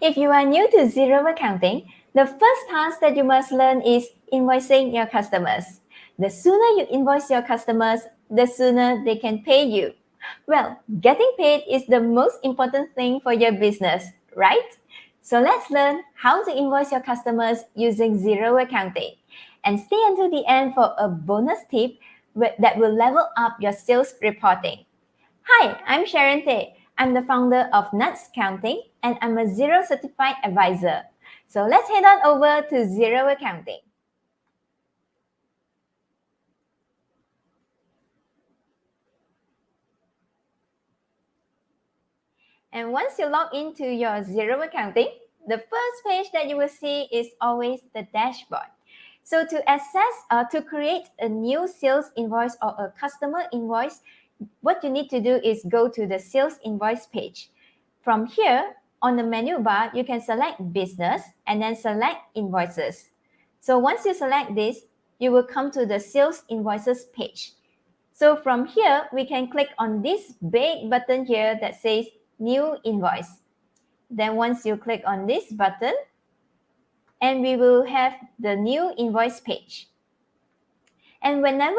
If you are new to Xero accounting, the first task that you must learn is invoicing your customers. The sooner you invoice your customers, the sooner they can pay you. Well, getting paid is the most important thing for your business, right? So let's learn how to invoice your customers using Xero accounting. And stay until the end for a bonus tip that will level up your sales reporting. Hi, I'm Sharon Tay. I'm the founder of Nuts Counting and I'm a Xero certified advisor. So let's head on over to Xero Accounting. And once you log into your Xero Accounting, the first page that you will see is always the dashboard. So to create a new sales invoice or a customer invoice, what you need to do is go to the sales invoice page. From here, on the menu bar, you can select business and then select invoices. So once you select this, you will come to the sales invoices page. So from here, we can click on this big button here that says new invoice. Then once you click on this button, and we will have the new invoice page. And whenever,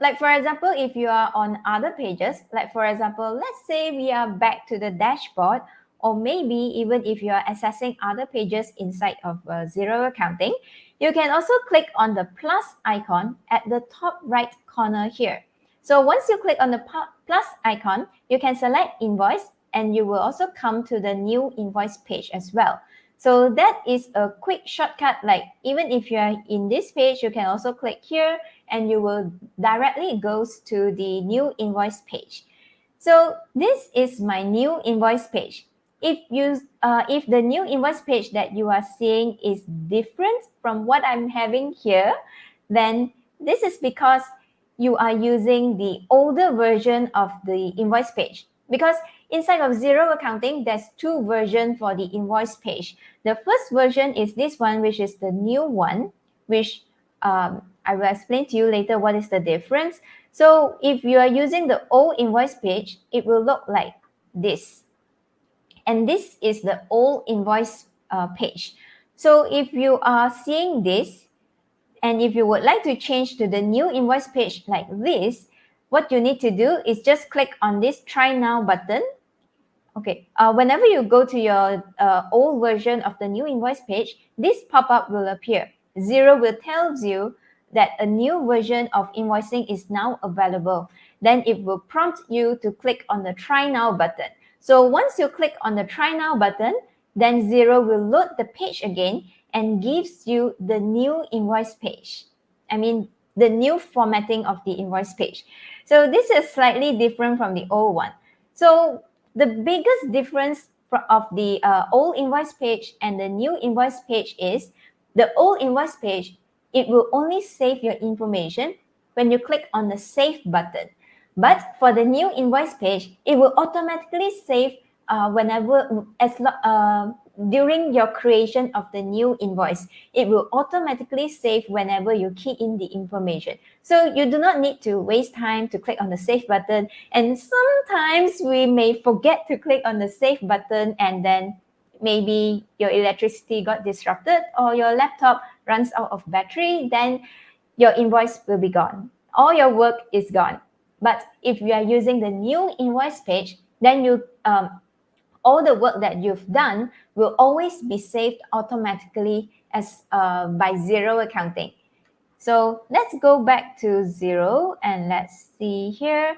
like for example, if you are on other pages, like for example, let's say we are back to the dashboard, or maybe even if you are accessing other pages inside of Xero Accounting, you can also click on the plus icon at the top right corner here. So once you click on the plus icon, you can select invoice and you will also come to the new invoice page as well. So that is a quick shortcut, like even if you are in this page, you can also click here and you will directly goes to the new invoice page. So this is my new invoice page. If the new invoice page that you are seeing is different from what I'm having here, then this is because you are using the older version of the invoice page. Because inside of Xero Accounting, there's two versions for the invoice page. The first version is this one, which is the new one, which I will explain to you later what is the difference. So if you are using the old invoice page, it will look like this. And this is the old invoice page. So if you are seeing this, and if you would like to change to the new invoice page like this, what you need to do is just click on this Try Now button. Okay, whenever you go to your old version of the new invoice page, this pop-up will appear. Xero will tell you that a new version of invoicing is now available. Then it will prompt you to click on the Try Now button. So once you click on the Try Now button, then Xero will load the page again and gives you the new invoice page. I mean, the new formatting of the invoice page. So this is slightly different from the old one. So the biggest difference of the old invoice page and the new invoice page is the old invoice page, it will only save your information when you click on the Save button. But for the new invoice page, it will automatically save during your creation of the new invoice. It will automatically save whenever you key in the information. So you do not need to waste time to click on the Save button. And sometimes we may forget to click on the Save button and then maybe your electricity got disrupted or your laptop runs out of battery, then your invoice will be gone. All your work is gone. But if you are using the new invoice page, then all the work that you've done will always be saved automatically as by Xero Accounting. So let's go back to Xero and let's see here.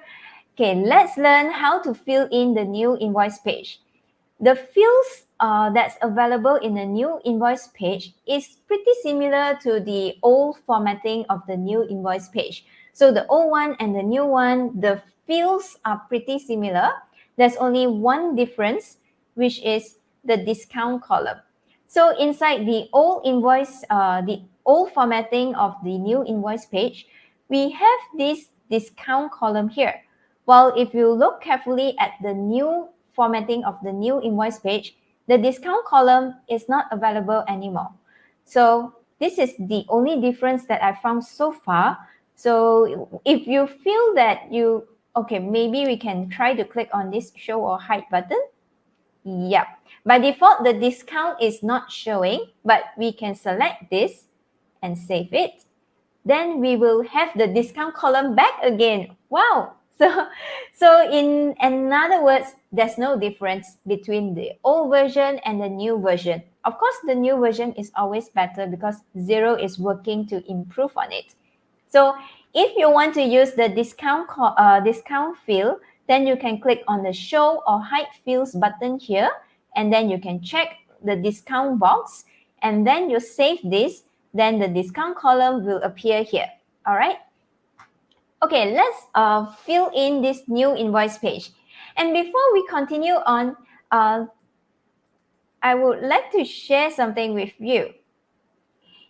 Okay, let's learn how to fill in the new invoice page. The fields that's available in the new invoice page is pretty similar to the old formatting of the new invoice page. So the old one and the new one, the fields are pretty similar. There's only one difference, which is the discount column. So inside the old invoice, the old formatting of the new invoice page, we have this discount column here. While if you look carefully at the new formatting of the new invoice page, the discount column is not available anymore. So this is the only difference that I found so far. So if you feel that maybe we can try to click on this show or hide button. Yep. By default, the discount is not showing, but we can select this and save it. Then we will have the discount column back again. Wow. So in other words, there's no difference between the old version and the new version. Of course, the new version is always better because Xero is working to improve on it. So if you want to use the discount field, then you can click on the show or hide fields button here, and then you can check the discount box, and then you save this, then the discount column will appear here. All right. Okay, let's fill in this new invoice page. And before we continue on, I would like to share something with you.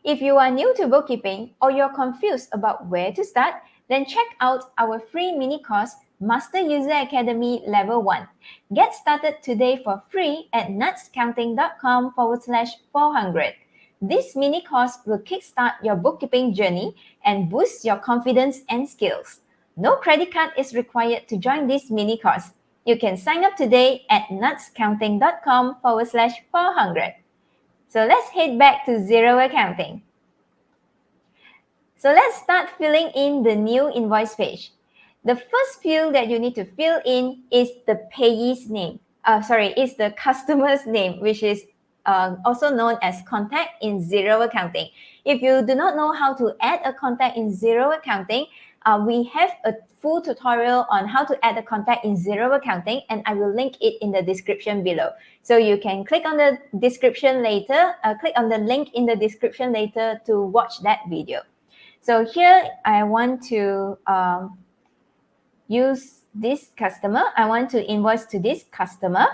If you are new to bookkeeping or you're confused about where to start, then check out our free mini course, Master User Academy Level 1. Get started today for free at nutscounting.com/400. This mini course will kickstart your bookkeeping journey and boost your confidence and skills. No credit card is required to join this mini course. You can sign up today at nutscounting.com/400. So let's head back to Xero Accounting. So let's start filling in the new invoice page. The first field that you need to fill in is the payee's name. Is the customer's name, which is also known as contact in Xero Accounting. If you do not know how to add a contact in Xero Accounting, we have a full tutorial on how to add a contact in Xero Accounting, and I will link it in the description below. So you can click on the description later, click on the link in the description later to watch that video. So here I want to use this customer. I want to invoice to this customer,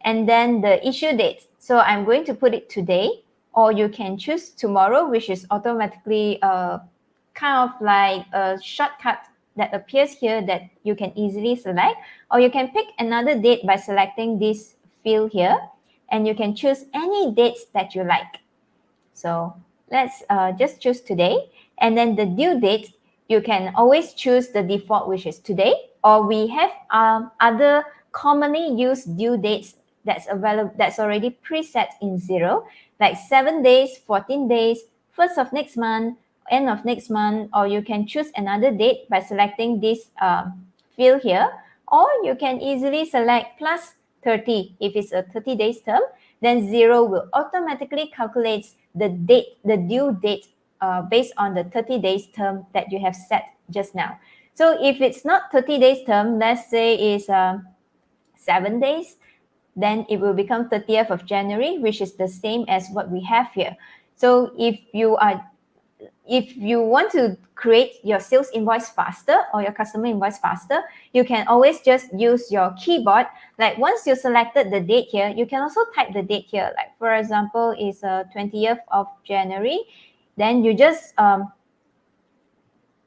and then the issue date. So I'm going to put it today, or you can choose tomorrow, which is automatically kind of like a shortcut that appears here that you can easily select, or you can pick another date by selecting this field here, and you can choose any dates that you like. So let's just choose today, and then the due date, you can always choose the default, which is today, or we have other commonly used due dates that's available, that's already preset in Xero, like 7 days, 14 days, 1st of next month, end of next month, or you can choose another date by selecting this field here, or you can easily select plus 30. If it's a 30 days term, then Xero will automatically calculate the date, the due date based on the 30 days term that you have set just now. So if it's not 30 days term, let's say it's 7 days, then it will become 30th of January, which is the same as what we have here. So if you want to create your sales invoice faster or your customer invoice faster, you can always just use your keyboard. Like once you selected the date here, you can also type the date here. Like for example, it's 20th of January. Then you just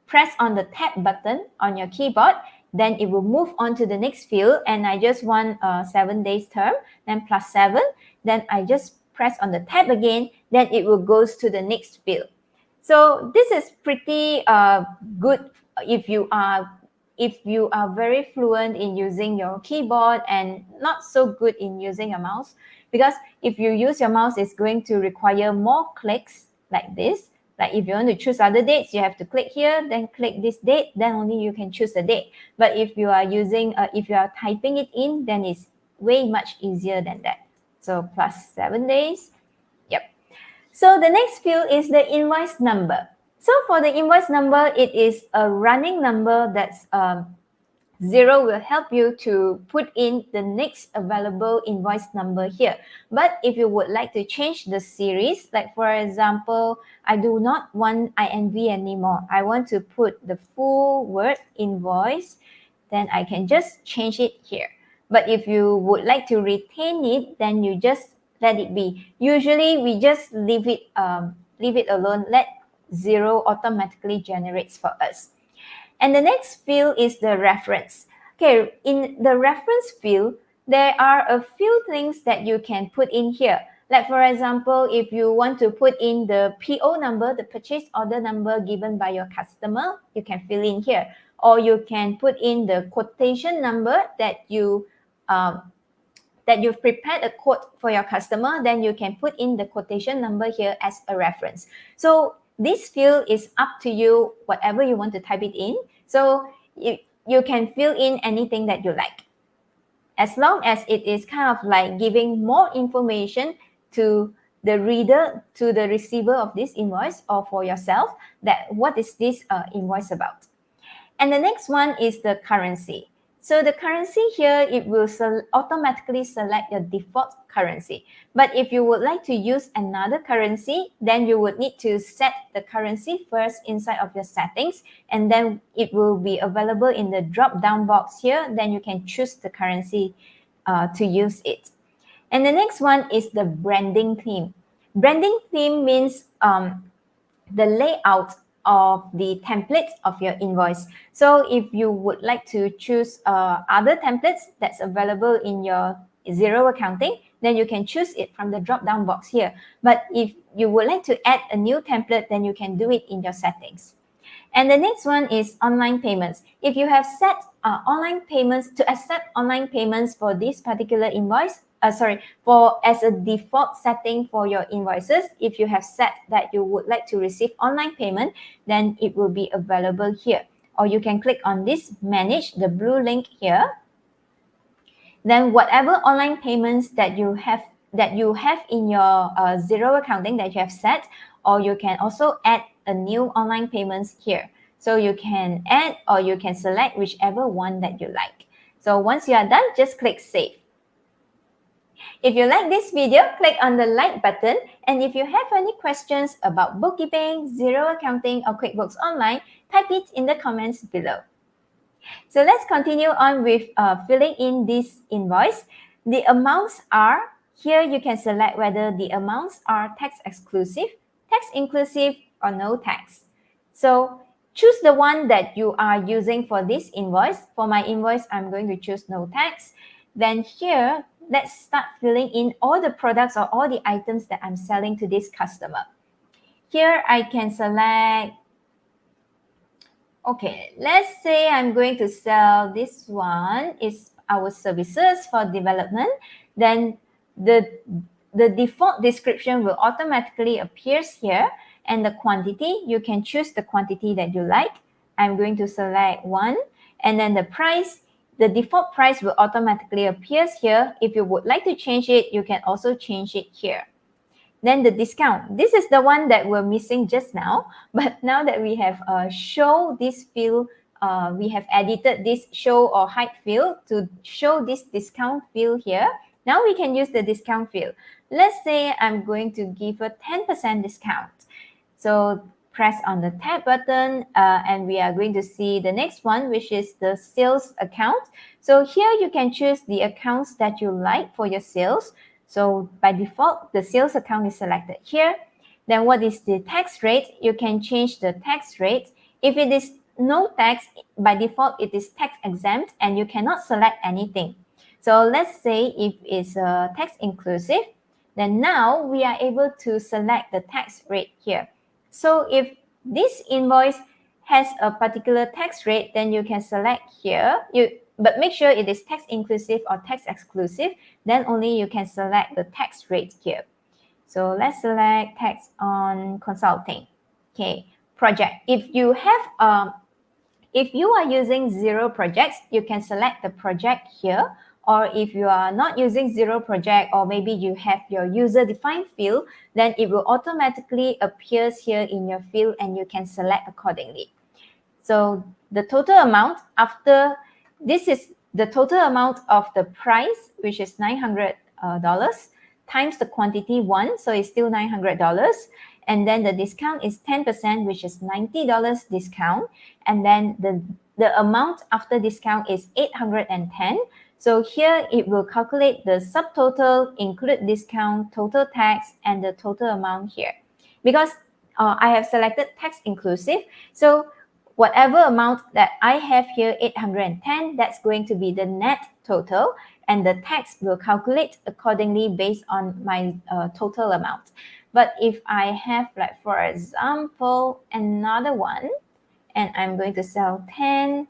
press on the tab button on your keyboard. Then it will move on to the next field. And I just want 7 days term, then plus 7. Then I just press on the tab again. Then it will go to the next field. So this is pretty good if you are very fluent in using your keyboard and not so good in using a mouse, because if you use your mouse, it's going to require more clicks like this. Like if you want to choose other dates, you have to click here, then click this date, then only you can choose the date. But if you are using, if you are typing it in, then it's way much easier than that. So plus 7 days. Yep. So the next field is the invoice number. So for the invoice number, it is a running number that's Xero will help you to put in the next available invoice number here. But if you would like to change the series, like for example, I do not want INV anymore. I want to put the full word invoice, then I can just change it here. But if you would like to retain it, then you just let it be. Usually we just leave it alone. Let Xero automatically generates for us. And the next field is the reference. Okay, in the reference field, there are a few things that you can put in here. Like for example, if you want to put in the PO number, the purchase order number given by your customer, you can fill in here. Or you can put in the quotation number that you that you've prepared a quote for your customer, then you can put in the quotation number here as a reference. So this field is up to you, whatever you want to type it in. So you can fill in anything that you like, as long as it is kind of like giving more information to the reader, to the receiver of this invoice, or for yourself, that what is this invoice about. And the next one is the currency. So the currency here, it will automatically select your default currency. But if you would like to use another currency, then you would need to set the currency first inside of your settings, and then it will be available in the drop-down box here. Then you can choose the currency to use it. And the next one is the branding theme. Branding theme means the layout of the template of your invoice. So if you would like to choose other templates that's available in your Xero accounting, then you can choose it from the drop-down box here. But if you would like to add a new template, then you can do it in your settings. And the next one is online payments. If you have set online payments to accept online payments for this particular invoice, for as a default setting for your invoices, if you have set that you would like to receive online payment, then it will be available here. Or you can click on this manage, the blue link here. Then whatever online payments that you have in your Xero accounting that you have set, or you can also add a new online payments here. So you can add or you can select whichever one that you like. So once you are done, just click save. If you like this video, click on the like button. And if you have any questions about bookkeeping, Xero accounting, or QuickBooks Online, type it in the comments below. So let's continue on with filling in this invoice. The amounts are, here you can select whether the amounts are tax exclusive, tax inclusive, or no tax. So choose the one that you are using for this invoice. For my invoice, I'm going to choose no tax. Then here, let's start filling in all the products or all the items that I'm selling to this customer. Here I can select, okay, let's say I'm going to sell this one, is our services for development. Then the default description will automatically appear here, and the quantity, you can choose the quantity that you like. I'm going to select 1, and then the price, the default price will automatically appear here. If you would like to change it, you can also change it here. Then the discount. This is the one that we're missing just now. But now that we have show this field, we have edited this show or hide field to show this discount field here. Now we can use the discount field. Let's say I'm going to give a 10% discount. So press on the tab button and we are going to see the next one, which is the sales account. So here you can choose the accounts that you like for your sales. So by default, the sales account is selected here. Then what is the tax rate? You can change the tax rate. If it is no tax, by default, it is tax exempt and you cannot select anything. So let's say if it's tax inclusive, then now we are able to select the tax rate here. So if this invoice has a particular tax rate, then you can select here. But make sure it is tax inclusive or tax exclusive. Then only you can select the tax rate here. So let's select tax on consulting. Okay, project. If you have if you are using Xero projects, you can select the project here. Or if you are not using Xero project, or maybe you have your user-defined field, then it will automatically appear here in your field and you can select accordingly. So the total amount after, this is the total amount of the price, which is $900, times the quantity 1, so it's still $900. And then the discount is 10%, which is $90 discount. And then the amount after discount is $810. So here it will calculate the subtotal, include discount, total tax, and the total amount here. Because I have selected tax inclusive, so whatever amount that I have here, 810, that's going to be the net total, and the tax will calculate accordingly based on my total amount. But if I have, like, for example, another one, and I'm going to sell 10,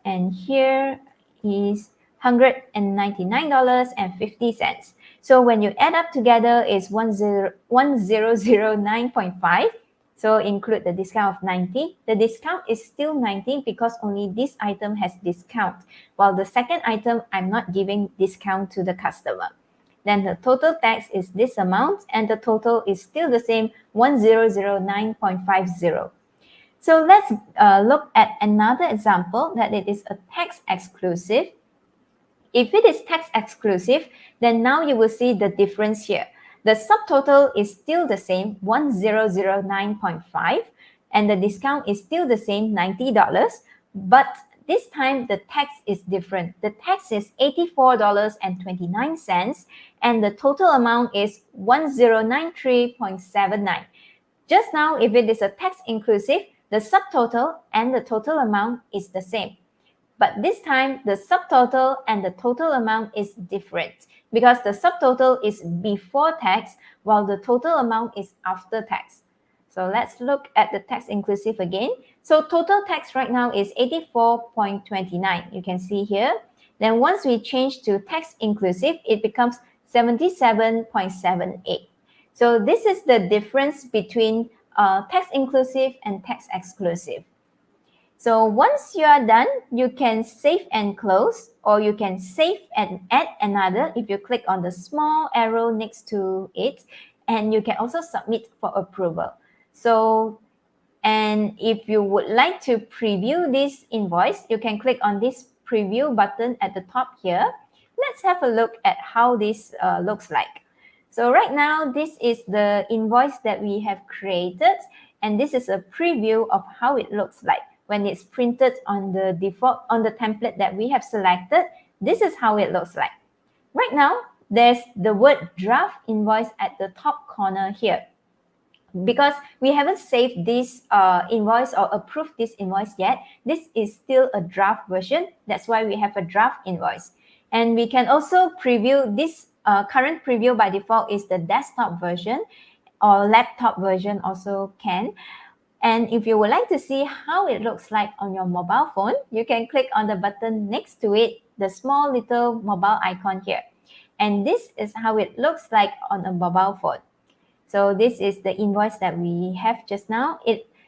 and here is $199.50. So when you add up together, it's 1009.5. So include the discount of 90. The discount is still 90 because only this item has discount, while the second item, I'm not giving discount to the customer. Then the total tax is this amount, and the total is still the same, 1009.50. So let's look at another example that it is a tax exclusive. If it is tax exclusive, then now you will see the difference here. The subtotal is still the same, 1009.5, and the discount is still the same, $90, but this time the tax is different. The tax is $84.29, and the total amount is 1093.79. Just now, if it is a tax inclusive, the subtotal and the total amount is the same. But this time, the subtotal and the total amount is different because the subtotal is before tax while the total amount is after tax. So let's look at the tax inclusive again. So total tax right now is 84.29. You can see here. Then once we change to tax inclusive, it becomes 77.78. So this is the difference between tax inclusive and tax exclusive. So once you are done, you can save and close, or you can save and add another if you click on the small arrow next to it, and you can also submit for approval. So, and if you would like to preview this invoice, you can click on this preview button at the top here. Let's have a look at how this looks like. So right now, this is the invoice that we have created, and this is a preview of how it looks like. When it's printed on the default, on the template that we have selected, this is how it looks like. Right now, there's the word draft invoice at the top corner here. Because we haven't saved this invoice or approved this invoice yet, this is still a draft version. That's why we have a draft invoice. And we can also preview this current preview by default is the desktop version, or laptop version also can. And if you would like to see how it looks like on your mobile phone, you can click on the button next to it, the small little mobile icon here. And this is how it looks like on a mobile phone. So this is the invoice that we have just now.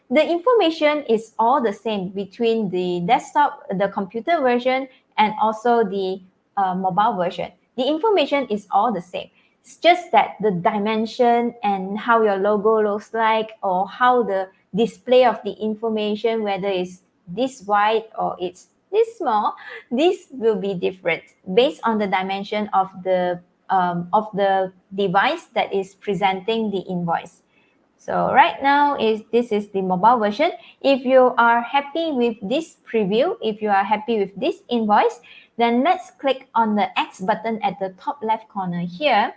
The information is all the same between the desktop, the computer version, and also the mobile version. The information is all the same. It's just that the dimension and how your logo looks like, or how the display of the information, whether it's this wide or it's this small, this will be different based on the dimension of the device that is presenting the invoice. So right now this is the mobile version. If you are happy with this preview, if you are happy with this invoice, then let's click on the X button at the top left corner here,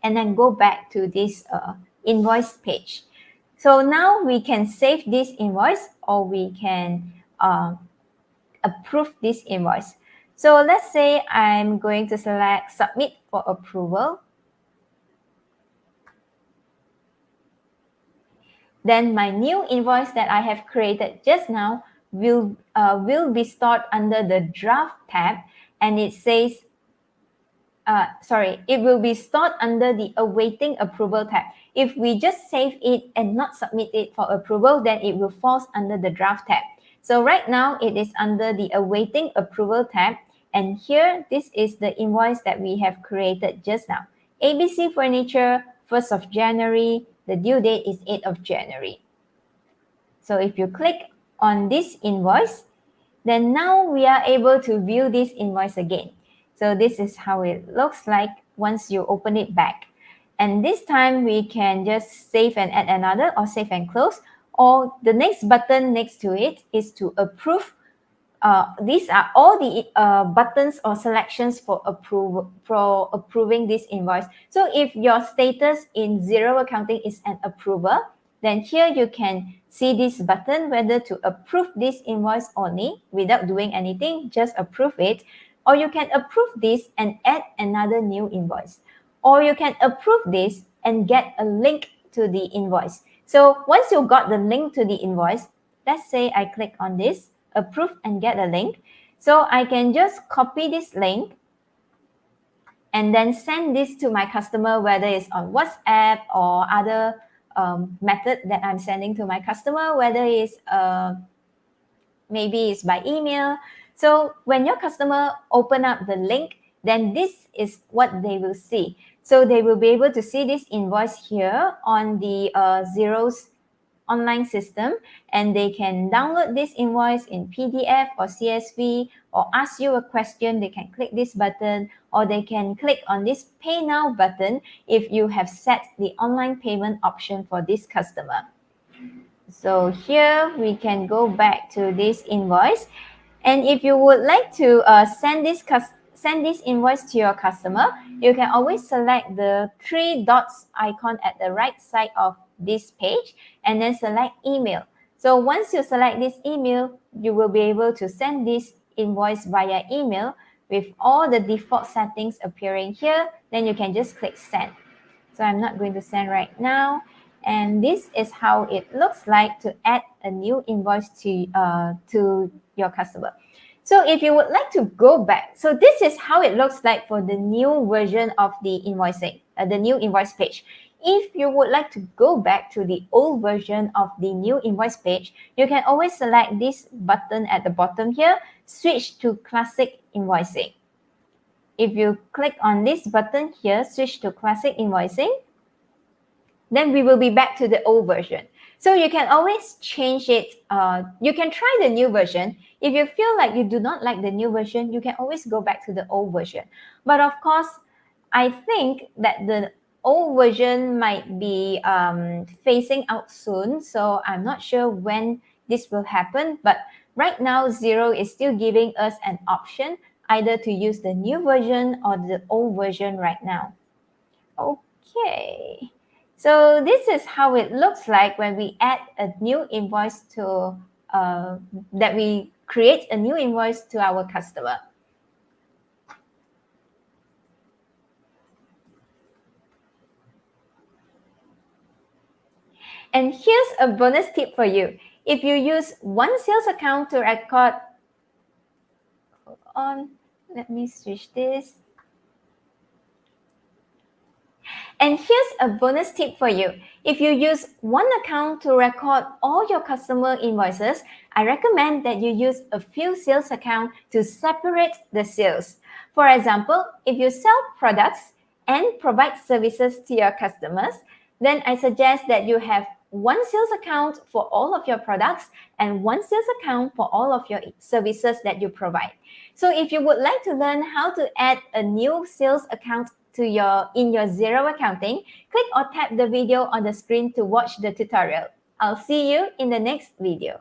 and then go back to this invoice page. So now we can save this invoice, or we can approve this invoice. So let's say I'm going to select submit for approval. Then my new invoice that I have created just now will be stored under the draft tab, and it says, it will be stored under the awaiting approval tab. If we just save it and not submit it for approval, then it will fall under the draft tab. So right now it is under the awaiting approval tab. And here, this is the invoice that we have created just now. ABC Furniture, 1st of January. The due date is 8th of January. So if you click on this invoice, then now we are able to view this invoice again. So this is how it looks like once you open it back. And this time we can just save and add another, or save and close. Or the next button next to it is to approve. These are all the buttons or selections for approving this invoice. So if your status in Xero accounting is an approver, then here you can see this button, whether to approve this invoice only without doing anything, just approve it. Or you can approve this and add another new invoice. Or you can approve this and get a link to the invoice. So once you got the link to the invoice, let's say I click on this, approve and get a link. So I can just copy this link and then send this to my customer, whether it's on WhatsApp or other method that I'm sending to my customer, whether it's maybe it's by email. So when your customer open up the link, then this is what they will see. So they will be able to see this invoice here on the Xero's online system, and they can download this invoice in PDF or CSV, or ask you a question. They can click this button, or they can click on this Pay Now button if you have set the online payment option for this customer. So here we can go back to this invoice. And if you would like to send this invoice to your customer, you can always select the three dots icon at the right side of this page and then select email. So once you select this email, you will be able to send this invoice via email with all the default settings appearing here. Then you can just click send. So I'm not going to send right now. And this is how it looks like to add a new invoice to your customer. So if you would like to go back, so this is how it looks like for the new version of the invoicing, the new invoice page. If you would like to go back to the old version of the new invoice page, you can always select this button at the bottom here, switch to classic invoicing. If you click on this button here, switch to classic invoicing, then we will be back to the old version. So you can always change it. You can try the new version. If you feel like you do not like the new version, you can always go back to the old version. But of course, I think that the old version might be phasing out soon. So I'm not sure when this will happen. But right now, Xero is still giving us an option either to use the new version or the old version right now. Okay. So this is how it looks like when we add a new invoice to, that we create a new invoice to our customer. And here's a bonus tip for you. If you use one sales account to record, hold on, let me switch this. And here's a bonus tip for you. If you use one account to record all your customer invoices, I recommend that you use a few sales accounts to separate the sales. For example, if you sell products and provide services to your customers, then I suggest that you have one sales account for all of your products and one sales account for all of your services that you provide. So if you would like to learn how to add a new sales account in your Xero accounting, click or tap the video on the screen to watch the tutorial. I'll see you in the next video.